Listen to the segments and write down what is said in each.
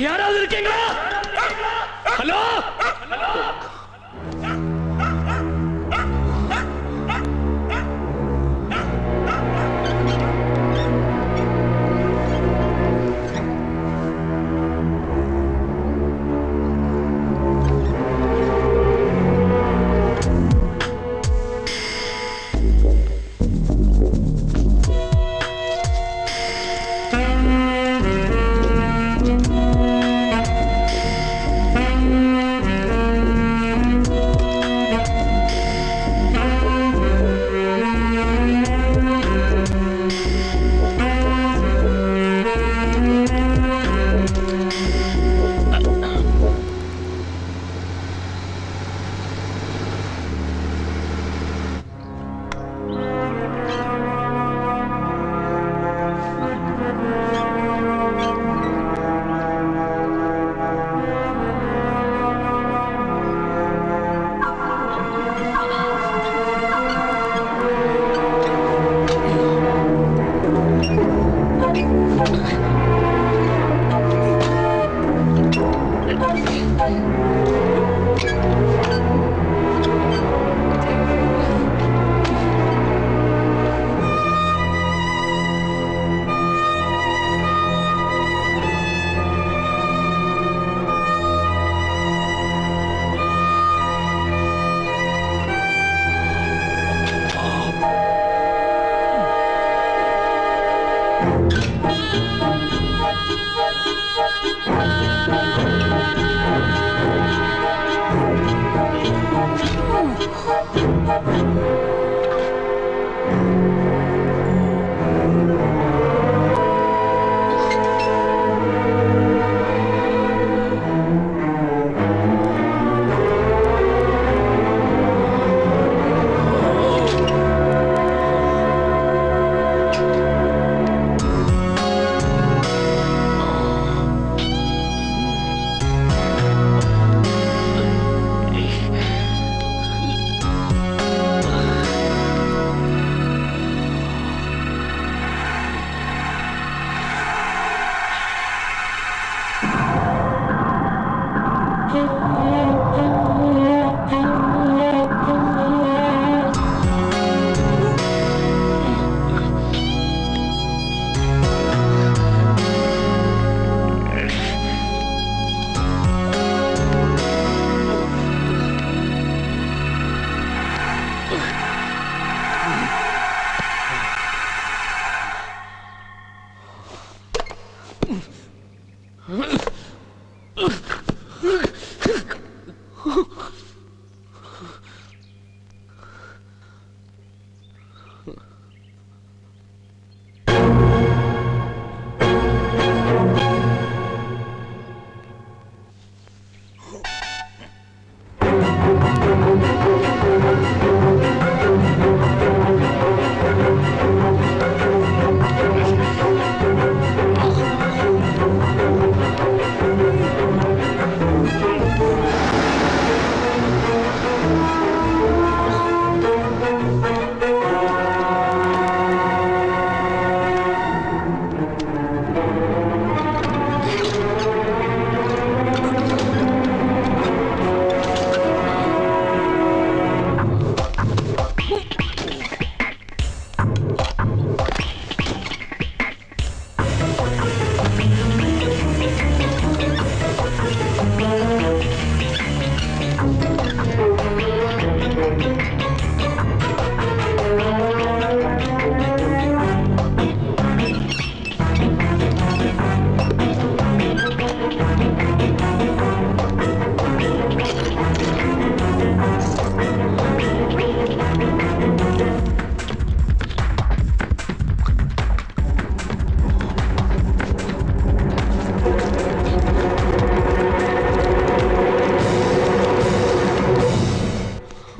யாராவது இருக்கீங்களா? ஹலோ,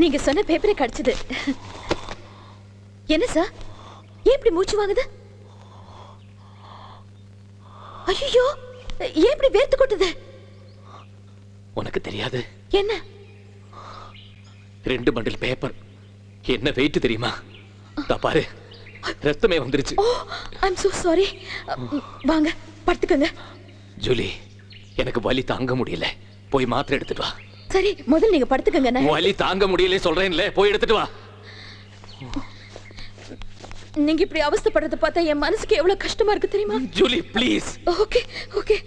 நீங்க சொன்ன பேப்பரே கிடைச்சது. என்ன சார், ஏன் இப்படி மூச்சு வாங்குது? ஐயோ, ஏன் இப்படி வேர்த்து கொட்டுது? உனக்கு தெரியாது. என்ன? 2 பண்டில் பேப்பர். என்ன வெயிட் தெரியுமா? பாரு, ரத்தமே வந்துருச்சு. ஓ, ஐம் சோ சாரி. வாங்க படுத்துக்கங்க. ஜூலி, எனக்கு வலி தாங்க முடியல, போய் மாத்திரை எடுத்துட்டு வா. சரி, முதல்ல நீங்க படுத்துக்கங்க. வலி தாங்க முடியல சொல்றேன்ல, போய் எடுத்துட்டு வா. நீங்க இப்படி அவஸ்தைப்படுறத பார்த்தா என் மனசுக்கு எவ்வளவு கஷ்டமா இருக்கு தெரியுமா? Julie please. ஓகே ஓகே,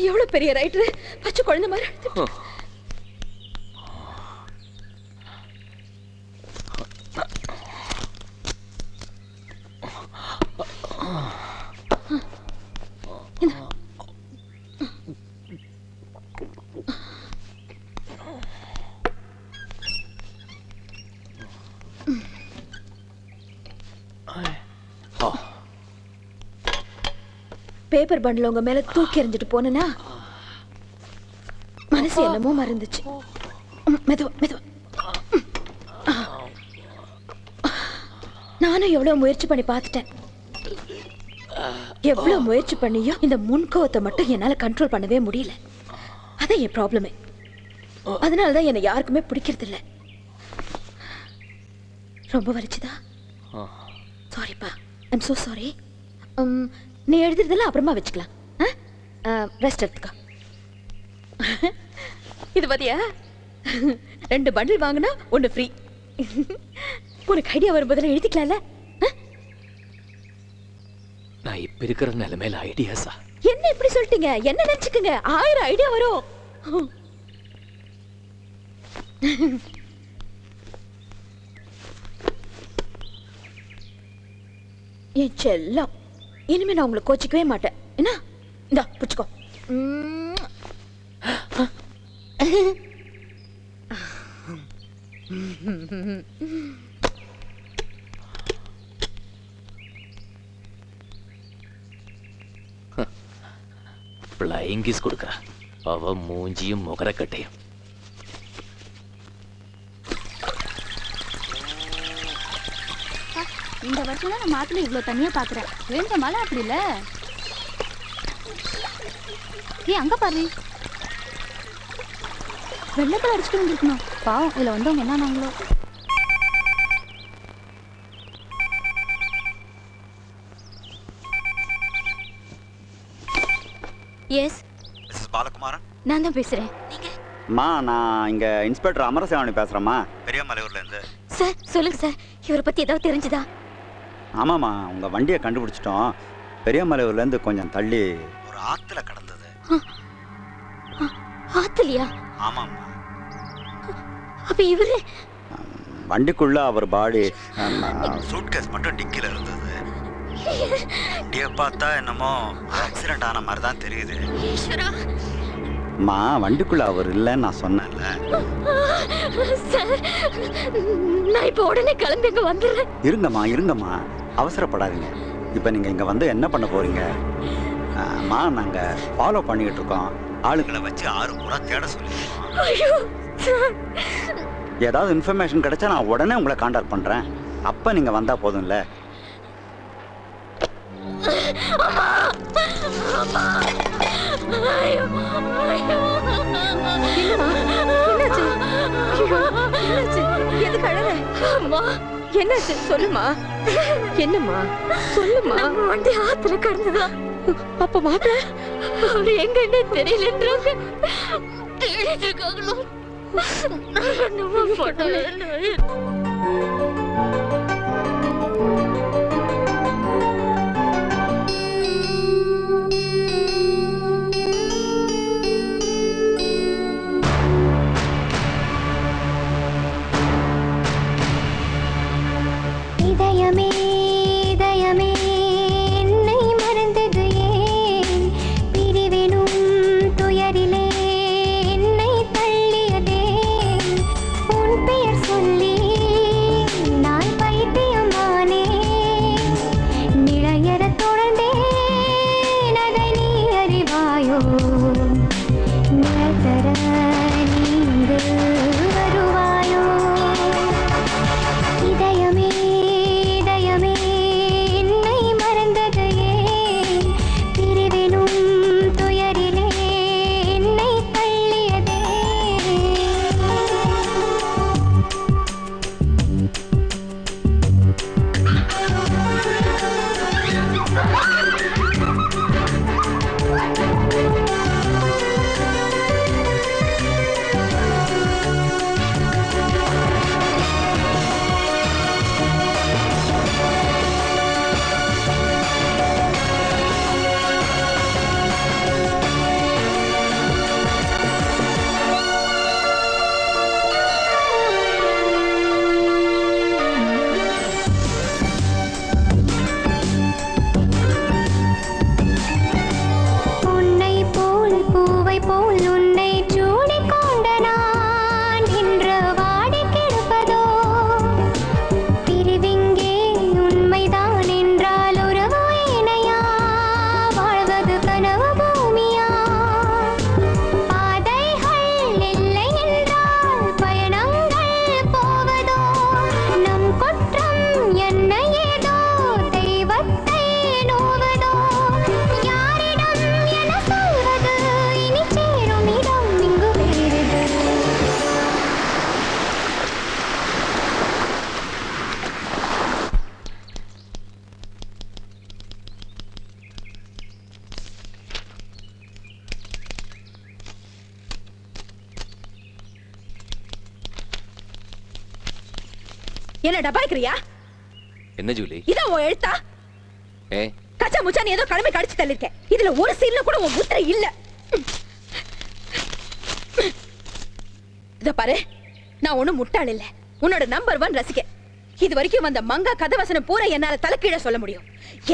எவ்வளவு பெரிய ரைட்டர், பச்சை குழந்தை மாதிரி. பேப்பர் பண்டில் உங்க மேல தூக்கி எறிஞ்சிட்டு போனா மனசு என்னமோ மறந்துச்சு. மெதுவா மெதுவா. நானும் எவ்வளவு முயற்சி பண்ணி பார்த்துட்டேன். எவ்வளவு முயற்சி பண்ணியும் இந்த முன்கோவத்தை மட்டும் என்னால கண்ட்ரோல் பண்ணவே முடியல. அதான் என் ப்ராப்ளமே. அதனாலதான் என்னை யாருக்குமே பிடிக்கிறது இல்ல. ரொம்ப வலிச்சுதா? சாரிப்பா, ஐம் சோ சாரி. நீ எழுதுறதெல்லாம் அப்புறமா வச்சுக்கலாம். ரெஸ்ட் எடுத்துக்கோ. இது பாத்தியா, 2 பண்டில் வாங்கினா 1 ஃப்ரீ. உனக்கு ஐடியா வரும்போதெல்லாம் எழுதிக்கலாம்ல. நான் இப்ப இருக்கிற நிலைமையில ஐடியாஸா? என்ன இப்படி சொல்லிட்டீங்க? என்ன நினைச்சுக்கங்க, 1000 ஐடியா வரும். என் செல்லம், இனிமே நான் உங்களை கோச்சிக்கவே மாட்டேன். என்ன, இந்தா புடிச்சுக்கோ. ஃப்ளையிங் கிஸ் கொடுக்க அவ மூஞ்சியும் முகரக்கட்டையும். இந்த வருஷம் தான் நான் மாத்துல இவ்வளோ தண்ணியா பாக்குறேன். வேண்ட மழை அப்படி இல்ல. ஏ அங்க பாரு, வெள்ளத்தில் அடிச்சுட்டு வந்துருக்கணும். பாவம் இதுல வந்தவங்க என்ன நாங்களோ. Yes, Mrs Balakumaran. நான் தான் பேசுறேன். நீங்க? அம்மா, நான் இங்கே இன்ஸ்பெக்டர் அமரசேவானி பேசுகிறேம்மா, பெரியமலையூர்லேருந்து. சார் சொல்லுங்க சார், இவரை பத்தி ஏதாவது தெரிஞ்சுதா? ஆமாம்மா, உங்கள் வண்டியை கண்டுபிடிச்சிட்டோம். பெரியமலையூர்லேருந்து கொஞ்சம் தள்ளி ஒரு ஆற்றுல கடந்தது. ஆத்துலியா? ஆமாம்மா. அப்ப இவரு வண்டிக்குள்ள அவர் பாடி, சூட்கேஸ் மட்டும் டிக்கில இருந்தது. வண்டியை பார்த்தா என்னமோ ஆக்சிடென்ட் ஆன மாதிரி தான் தெரியுது. அம்மா, வண்டிக்குள்ள அவர் இல்லைன்னு நான் சொன்னேன்ல. சார், நான் இப்போ உடனே கிளம்பி இங்க வந்துடுறேன். இருங்கம்மா, அவசரப்படாதீங்க. இப்போ நீங்கள் இங்கே வந்து என்ன பண்ண போறீங்க? அம்மா, நாங்கள் ஃபாலோ பண்ணிக்கிட்டு இருக்கோம். ஆளுங்களை வச்சு 6 முறை தேட சொல்லியிருக்கோம். ஏதாவது இன்ஃபர்மேஷன் கிடைச்சா நான் உடனே உங்களை கான்டாக்ட் பண்ணுறேன். அப்போ நீங்கள் வந்தால் போதும்ல. என்னாச்சு சொல்லுமா. என்னம்மா சொல்லுமா. வண்டி ஆத்துல கடந்துதா? அப்ப மாப்பிள்ள அவரு எங்கன்னு தெரியலன்றாங்க. தேடிட்டு இருக்காங்களோ. இதயமே இதயமே என்னை மறந்தது ஏன்? பிரிவினும் துயரிலே என்னை தள்ளியதே. உன் பெயர் சொல்லி நான் பைத்தியமானே. நிலையறத் தொடர்ந்தேன், அதை நீ அறிவாயோ? நிழல் தர நீ இங்கு வருவாயோ? இதயமே இதயமே என்னை மறந்தது ஏன்? பிரிவினும் துயரிலே என்னை தள்ளியதே. உன்னை போல் பூவை போல் உன்னை சூடிக் கொண்ட நான் இன்று வாடி கிடப்பதோ? பிரிவிங்கே உண்மைதான் என்றால் உறவு இணையா? வாழ்வது கனவு பூமியா? பாதைகள் இல்லை என்றால் பயணங்கள் போவதோ? நம் குற்றம் என்ன ஏதோ தெய்வத்தை நோவதோ? யாரிடம் என சொல்வது? இனி சேரும் இடம் இங்கு வேறுது. என்ன டபாய்க்கிறியா? என்ன ஜூலி? இதான் உன் எழுத்தா? ஏ கச்சா முச்சா நீ ஏதோ கடமை கடிச்சு தள்ளிருக்க. இதுல ஒரு சீன்ல கூட உன் முத்திரை இல்ல. இத பாரு, நான் ஒண்ணும் முட்டாள் இல்ல. உன்னோட நம்பர் 1 ரசிக்க. இது வரைக்கும் வந்த மங்கா கதை வசனம் பூரா என்னால தலைக்கீழ சொல்ல முடியும்.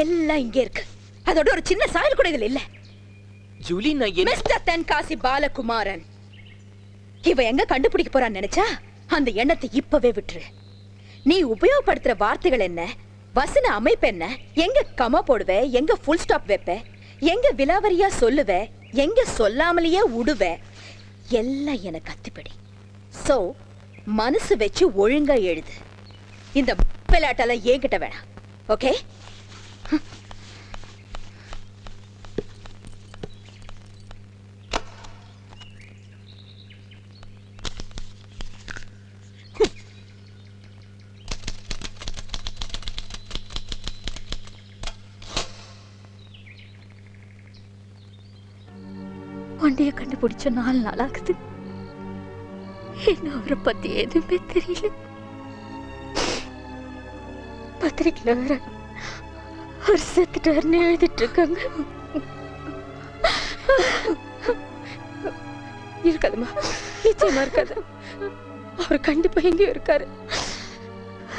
எல்லாம் இங்கே இருக்கு. அதோட ஒரு சின்ன சாயல் கூட இதுல இல்ல. ஜூலி, நான் என்ன மிஸ்டர் தென்காசி பாலகுமாரன். இவ எங்க கண்டுபிடிக்க போறான்னு நினைச்சா அந்த எண்ணத்தை இப்பவே விட்டுரு. நீ உபயோகப்படுத்துற வார்த்தைகள் என்ன, வசன அமைப்பு என்ன, எங்க கமா போடுவ, எங்க ஃபுல் ஸ்டாப் வைப்ப, எங்க விலாவரியா சொல்லுவ, எங்க சொல்லாமலேயே உடுவ, எல்லாம் எனக்கு அத்துப்படி. சோ மனசு வச்சு ஒழுங்கா எழுது. இந்த விளையாட்டெல்லாம் என்கிட்ட வேணாம். ஓகே? வண்டிய கண்டுபிடிச்ச 4 நாள் ஆகுது. இன்னும் அவரை பத்தி எதுவுமே தெரியல. பத்திரிக்கையில வேற அவர் செத்துட்டாருன்னு எழுதிட்டு இருக்காங்க. இருக்காதுமா, நிச்சயமா இருக்காது. அவர் கண்டிப்பா எங்கேயும் இருக்காரு.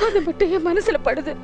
அது மட்டும் என் மனசுல படுது.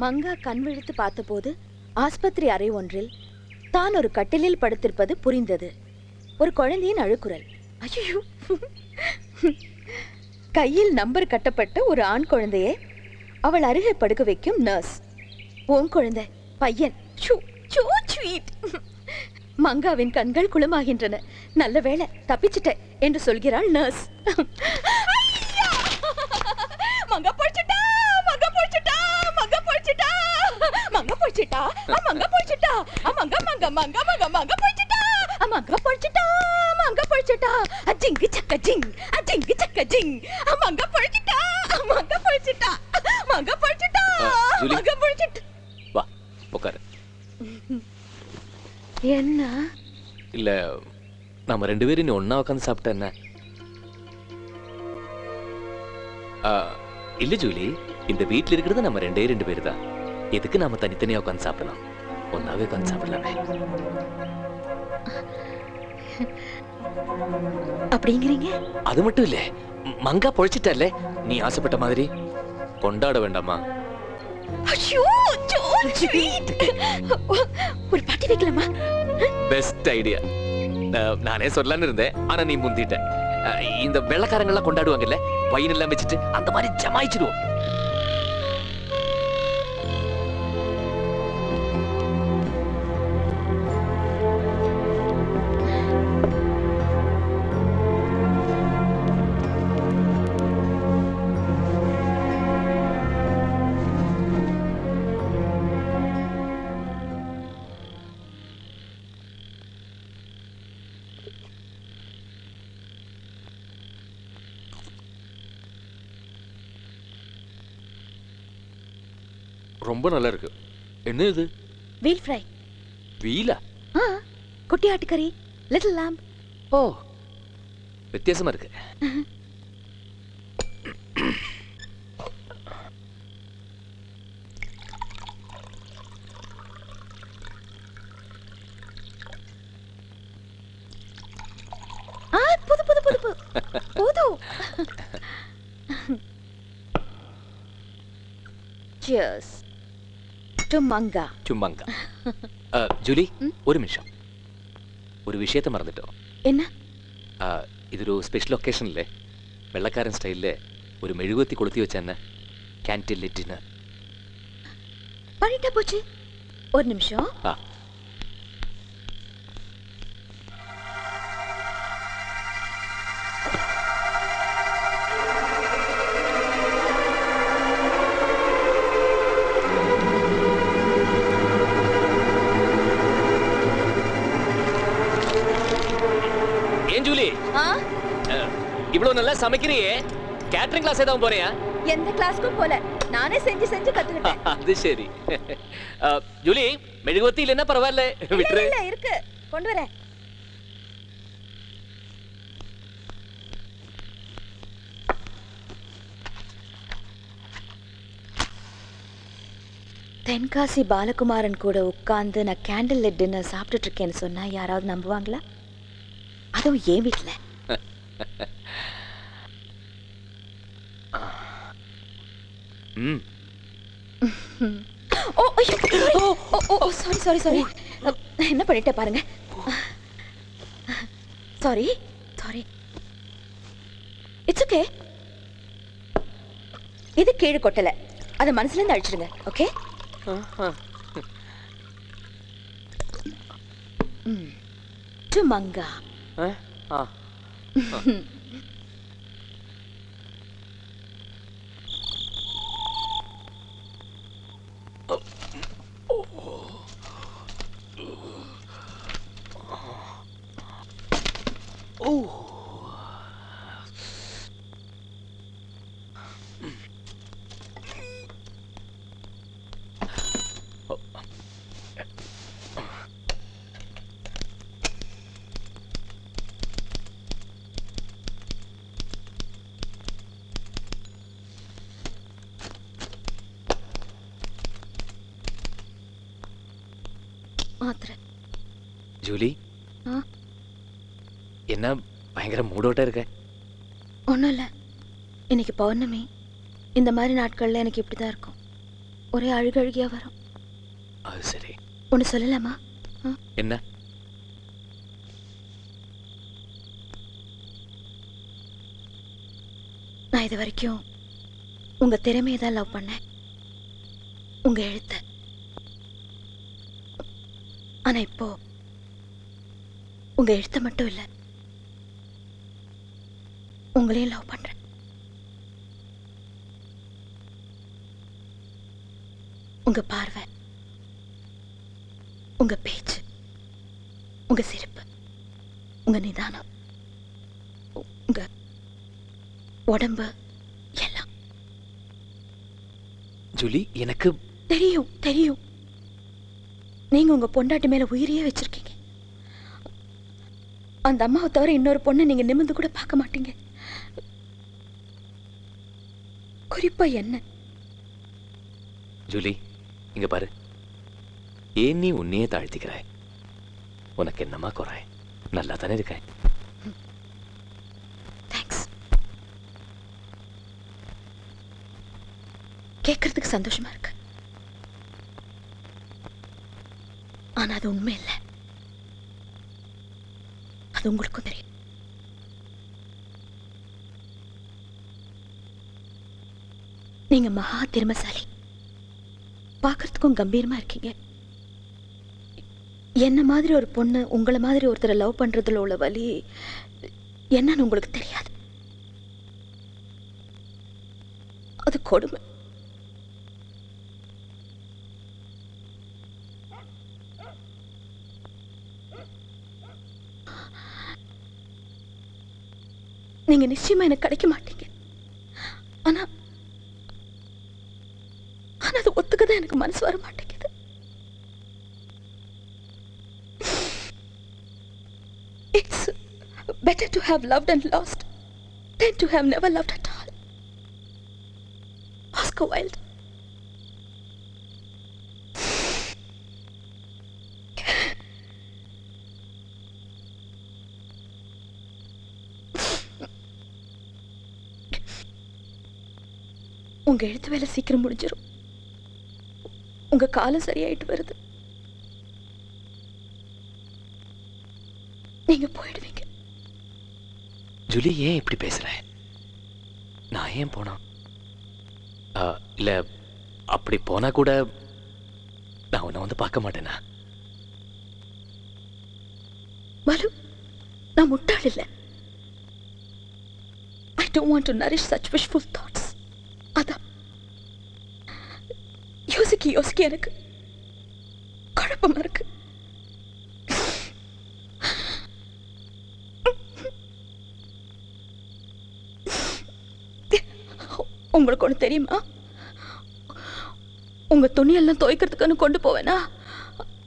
மங்கா கண் விழித்து பார்த்தபோது ஆஸ்பத்திரி அறை ஒன்றில் தான் ஒரு கட்டிலில் படுத்திருப்பது புரிந்தது. ஒரு குழந்தையின் அழுக்குரல். ஐயோ! கையில் நம்பர் கட்டப்பட்ட ஒரு ஆண் குழந்தையை அவள் அருகே படுக்க வைக்கும் நர்ஸ். உன் குழந்தை பையன். மங்காவின் கண்கள் குளமாகின்றன. நல்ல வேளை தப்பிச்சிட்ட என்று சொல்கிறாள் நர்ஸ். மங்கா போச்சுட்டா, மங்கா போச்சுட்டா, மங்கா போச்சுட்டா, மங்கா போச்சுட்டா, மங்கா போச்சுட்டா, மங்கா மங்கா மங்கா மங்கா மங்கா போச்சுட்டா, மங்கா போச்சுட்டா, மங்கா போச்சுட்டா, அஜிங்கு சக்க ஜிங், அஜிங்கு சக்க ஜிங், மங்கா போச்சுட்டா, மங்கா போச்சுட்டா, மங்கா போச்சுட்டா, மங்கா போச்சுட்டா. வா உட்காரு. என்ன? இல்ல நம்ம 2 பேரும் நீ ஒண்ணா உட்காந்து சாப்பிட்ட என்ன? இல்ல ஜூலி, இந்த வீட்ல இருக்கிறது நம்ம 2 பேர் தான். எதுக்கு நாம தனித்தனியா உட்காந்து சாப்பிடலாம்? ஒன்னாவே உட்காந்து சாப்பிடலாமே. அப்படிங்கிறீங்க? அது மட்டும் இல்ல, மங்கா பொழிச்சிட்டல்ல, நீ ஆசைப்பட்ட மாதிரி கொண்டாட வேண்டாமா? ஐயோ, ஒரு பாட்டி வைக்கலாமா? Best idea. நானே சொல்லலாம்னு இருந்தேன், ஆனா நீ முந்திட்ட. இந்த வெள்ளக்காரங்க எல்லாம் கொண்டாடுவாங்கல்ல, வைன் எல்லாம் வச்சுட்டு அந்த மாதிரி ஜமாயிச்சிடுவோம். ரொம்ப நல்லா இருக்கு. என்ன இது? Veal fry. வீலா? குட்டி ஆட்டுக்கறி, லிட்டில் lamb. ஓ, வித்தியாசமா இருக்கு. சியர்ஸ் டு மங்கா. சும்மாங்க. ஜூலி, ஒரு நிமிஷம். ஒரு விஷயத்தை மறந்துட்டோம். என்ன? ഇതൊരു സ്പെഷ്യൽ ഒക്കേഷനില്ലേ, വെള്ളക്കാരൻ സ്റ്റൈലില് ഒരു മെഴുകുവത്തി കൊളുത്തി വെച്ചെന്നെ ക്യാൻറ്റീൻ ഡിന്നർ. பண்ணிட்டா போச்சு. ஒரு நிமிஷம். ആ ஏன் ஜூலி, ஆ? இவ்வளவு நல்லா சமைக்கிறியே, கேட்டரிங் கிளாஸ் ஏதாவது போறியா? எந்த கிளாஸ்க்கும் போல, நானே செஞ்சு செஞ்சு கத்துக்கிட்டேன். அது சரி. ஜூலி, மெழுகுவத்தி இல்லைன்னா பரவாயில்ல, விட்டுரு. இல்ல இருக்கு, கொண்டு வரேன். தென்காசி பாலகுமாரன் கூட உட்கார்ந்து நான் கேண்டில் லிட் டின்னர் சாப்பிட்டுட்டு இருக்கேன்னு சொன்னா யாராவது நம்புவாங்களா? அதுவும் ஏன் வீட்டுல. ம். ஓ ஐயோ, சாரி சாரி சாரி. என்ன பண்ணிட்டே பாருங்க. Sorry sorry. It's okay. இது கீழே கொட்டல, அதை மனசுல இருந்து அழிச்சிடுங்க. ஓகே. டு மங்கா. ஆ மாத்திரை. ஜூலி, என்ன பயங்கர மூடோட்ட இருக்க? ஒன்றும் இல்லை, இன்னைக்கு பௌர்ணமி. இந்த மாதிரி நாட்கள்ல எனக்கு இப்படிதான் இருக்கும், ஒரே அழுகழுகியா வரும். அது சரி. ஒன்று சொல்லலாமா? என்ன? நான் இது வரைக்கும் உங்க திறமையை தான் லவ் பண்ணேன், உங்க எழுத்த. ஆனா இப்போ உங்க எழுத்த மட்டும் இல்ல, உங்களையும் லவ் பண்றேன். உங்க பார்வை, உங்க பேச்சு, உங்க சிரிப்பு, உங்க நிதானம், உங்க உடம்பு எல்லாம். ஜூலி, எனக்கு தெரியும் தெரியும், நீங்க உங்க பொண்டாட்டி மேல உயிரையே வச்சிருக்கீங்க. அந்த அம்மாவை தவிர இன்னொரு பொண்ணை நீங்க நிமிர்ந்து கூட பார்க்க மாட்டீங்க, குறிப்பா என்ன. ஜூலி, இங்க பாரு, ஏன் நீ உன்னையே தாழ்த்திக்கிறாய்? உனக்கு என்னமா குறை? நல்லா தானே இருக்க. தேங்க்ஸ். கேட்கறதுக்கு சந்தோஷமா இருக்கு, ஆனா அது உண்மை இல்லை. அது உங்களுக்கும் தெரியும். நீங்க மகா திறமைசாலி, பார்க்கறதுக்கும் கம்பீரமா இருக்கீங்க. என்ன மாதிரி ஒரு பொண்ணு உங்களை மாதிரி ஒருத்தரை லவ் பண்றதுல உள்ள வலி என்னன்னு உங்களுக்கு தெரியாது. அது கொடுமை. நீங்க நிச்சயமா எனக்கு கிடைக்க மாட்டீங்க, ஆனா ஆனா அது ஒத்துக்கதான் எனக்கு மனசு வர மாட்டேங்குது. It's better to have loved and lost than to have never loved at all. Oscar Wilde. உங்க எழுத்து வேலை சீக்கிரம் முடிஞ்சிடும். உங்க காலம் சரியாயிட்டு வருது. நீங்க போயிடுவீங்க. ஜூலி, ஏன் இப்படி பேசுற? நான் ஏன் போனா? இல்ல, அப்படி போனா கூட நான் உன்னை வந்து பார்க்க மாட்டேனா? மலு, நான் முட்டாள் இல்ல. I don't want to nourish such wishful thoughts. அதான் யோசிக்க எனக்கு குழப்பமா இருக்கு. உங்களுக்கு ஒண்ணு தெரியுமா? உங்க துணியெல்லாம் துவைக்கிறதுக்குன்னு கொண்டு போவேனா,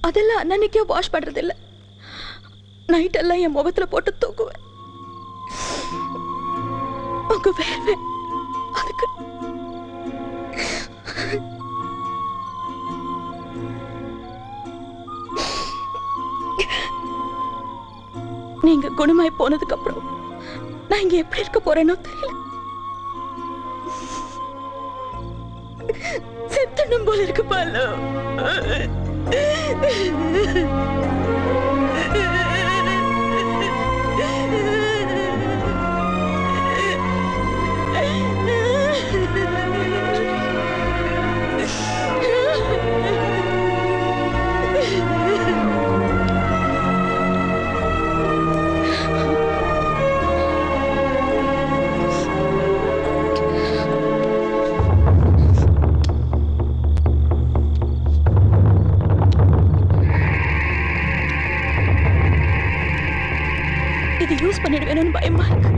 அதெல்லாம் அன்னன்னைக்கே வாஷ் பண்றது இல்ல. நைட் எல்லாம் என் முகத்துல போட்டு தூக்குவேன். உங்க வேர்வை அதுக்கு நீங்க குணமாய் போனதுக்கு அப்புறம் நான் இங்க எப்படி இருக்க போறேனோ தெரியல. செத்தனும் போல இருக்கு பாலு. இது யூஸ் பண்ணிடுவேணும்னு பயமா இருக்கு.